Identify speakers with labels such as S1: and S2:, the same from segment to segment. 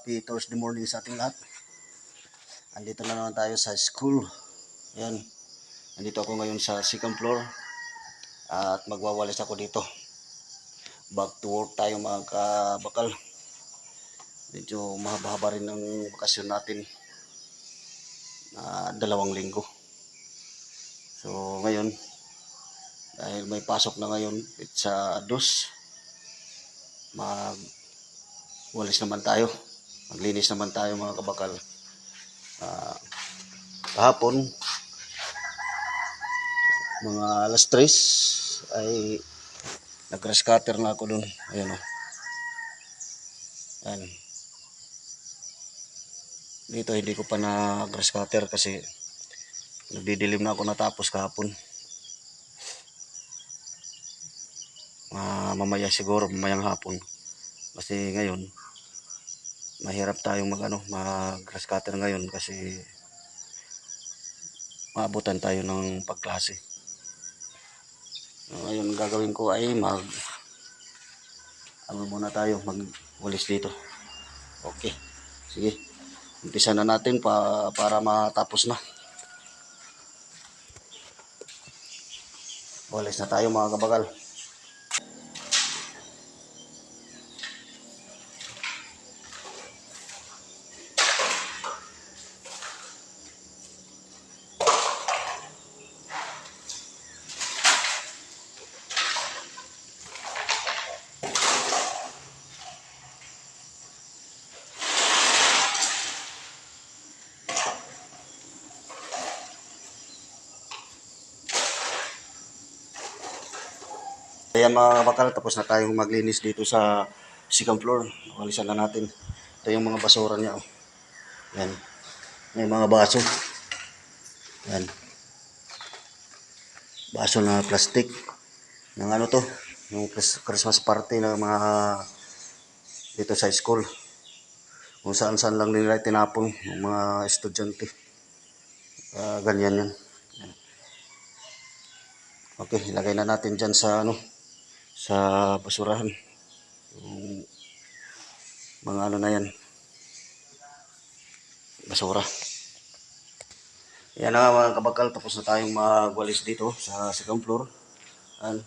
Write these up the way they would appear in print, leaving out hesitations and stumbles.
S1: happy Thursday morning sa ating lahat. Andito na naman tayo sa school. Ayan. Andito ako ngayon sa second floor. At magwawalis ako dito. Back to work tayo mga kabakal. Medyo mahaba-haba rin ang bakasyon natin. 2 linggo. So ngayon, dahil may pasok na ngayon sa dos, magwalis naman tayo. Maglinis naman tayo mga kabakal. Kahapon, mga alas 3 ay nag-grass cutter na ako dun. Ayan o. Ayan. Dito hindi ko pa na grass cutter kasi nagdidilim na ako natapos kahapon. Mamaya siguro, mamayang hapon. Kasi ngayon, mahirap tayong mag-grass cutter ngayon kasi maabutan tayo ng pagklase. Ngayon gagawin ko ay muna tayo magwalis dito. Okay. Sige. Umpisa na natin para matapos na. Walis na tayo mga kabakal. Ayan mga kabakal, tapos na tayong maglinis dito sa second floor. Walisan na natin. Ito yung mga basura niya. Oh. Yan. May mga baso. Yan. Baso na plastic. Ng ano to? Yung Christmas party ng mga dito sa school. Kung saan-saan lang nila tinapon ng mga estudyante. Ganyan yan. Okay, ilagay na natin dyan sa sa basurahan. Yung mga na yan. Basura. Yan na mga kabakal, tapos na tayong magwalis dito sa second floor. At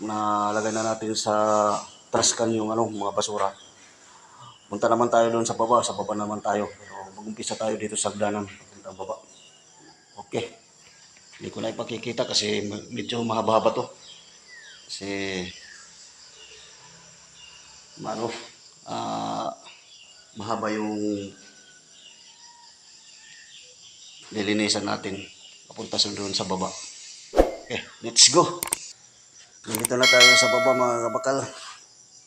S1: nalagay na natin sa trash can yung mga basura. Punta naman tayo doon sa baba naman tayo. Pero mag-umpisa tayo dito sa hagdanan, papunta baba. Okay. Hindi ko na ipakikita kasi medyo mahaba-haba to. Kasi mahaba yung nilinisan natin papunta doon sa baba. Okay, let's go. Nandito na tayo sa baba mga kabakal.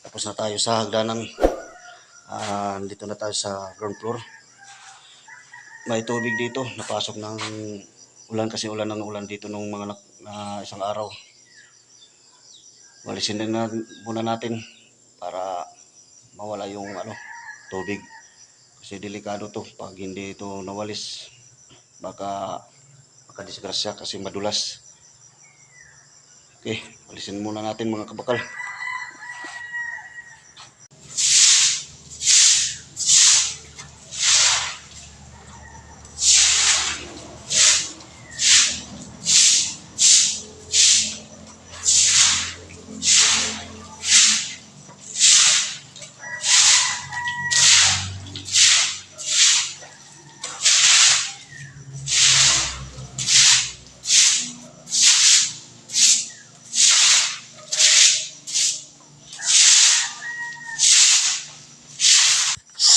S1: Tapos na tayo sa hagdanan. Nandito na tayo sa ground floor. May tubig dito. Napasok ng ulan kasi ulan dito nung mga isang araw. Walisin din muna natin para mawala yung tubig. Kasi delikado to. Pag hindi ito nawalis, baka disgrasya kasi madulas. Okay, walisin muna natin mga kabakal.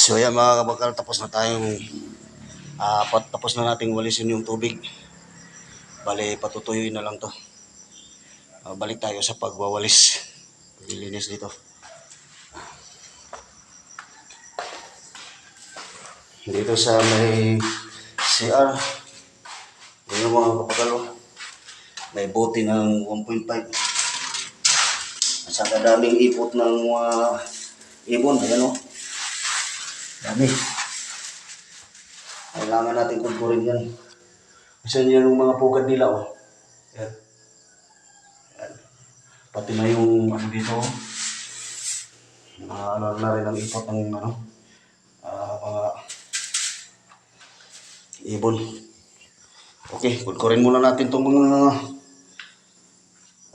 S1: So yan mga kabakal, tapos na tayong tapos na nating walisin yung tubig. Bale, patutuyuin na lang to. Balik tayo sa pagwawalis. Paglilinis dito. Dito sa may CR. Yung mga kabakal, may bote ng 1.5. At saka daming ipot ng ibon. Ayan o. Dami. Kailangan natin kukurin yan. Kasi yan yung mga pugad nila. Oh. Yan. Yan. Pati na yung dito. ano na rin ang ipot ng ano, mga ibon. Okay, pulkurin muna natin itong mga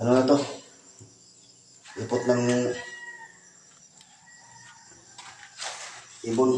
S1: ano na to, ipot ng ibon.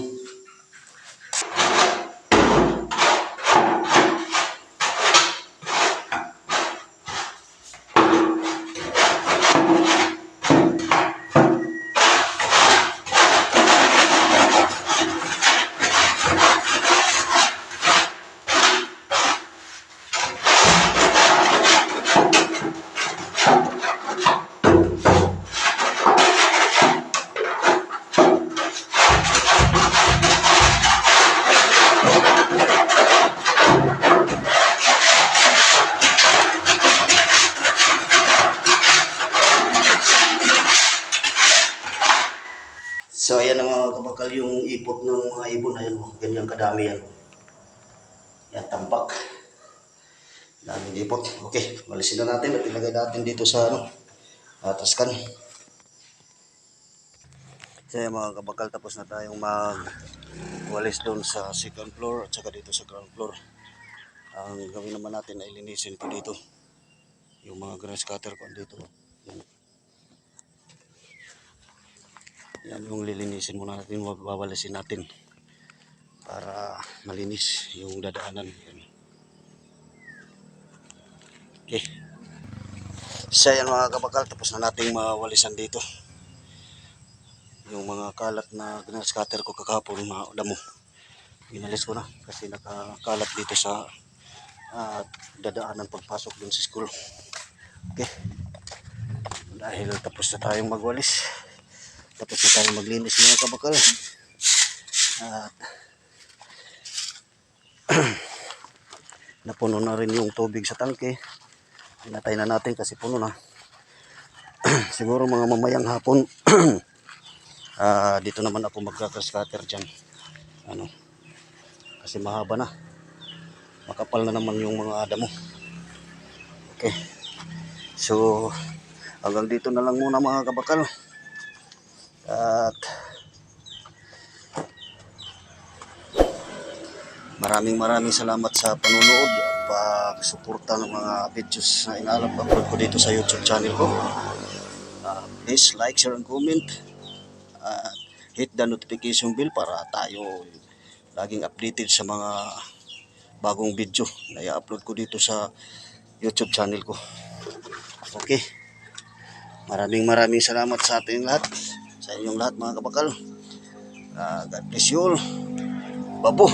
S1: So ayan ang mga kabakal yung ipot ng mga ibon. Ayan o, ganyan kadami yan. Yan, tampak. Daming ipot. Okay, malisin na natin at ilagay natin dito sa ano, taskan. So ayan mga kabakal, tapos na tayong magwalis doon sa second floor at saka dito sa ground floor. Ang gawin naman natin ay linisin ko dito. Yung mga grass cutter ko dito. Yan. Yan yung lilinisin muna natin, wawalisin natin para malinis yung dadaanan. Yan. Okay. So yan mga kabakal, tapos na nating mawalisan dito. Yung mga kalat na ginascatter ko kakapon, mga damo. Ginalis ko na kasi nakakalat dito sa dadaanan pagpasok dun sa school. Okay. Dahil tapos na tayong magwalis. Tapos na tayo maglinis mga kabakal. At napuno na rin yung tubig sa tangke. Pinatay na natin kasi puno na. Siguro mga mamayang hapon dito naman ako magkakaskater dyan. Ano, kasi mahaba na. Makapal na naman yung mga damo. Okay. So hanggang dito na lang muna mga kabakal. At maraming salamat sa panonood at pagsuporta ng mga videos na inalap-upload ko dito sa YouTube channel ko. Please like, share, and comment. Hit the notification bell para tayo laging updated sa mga bagong video na i-upload ko dito sa YouTube channel ko. Okay. Maraming salamat sa ating lahat. Sa inyong lahat mga kabakal. God bless you all. Babo.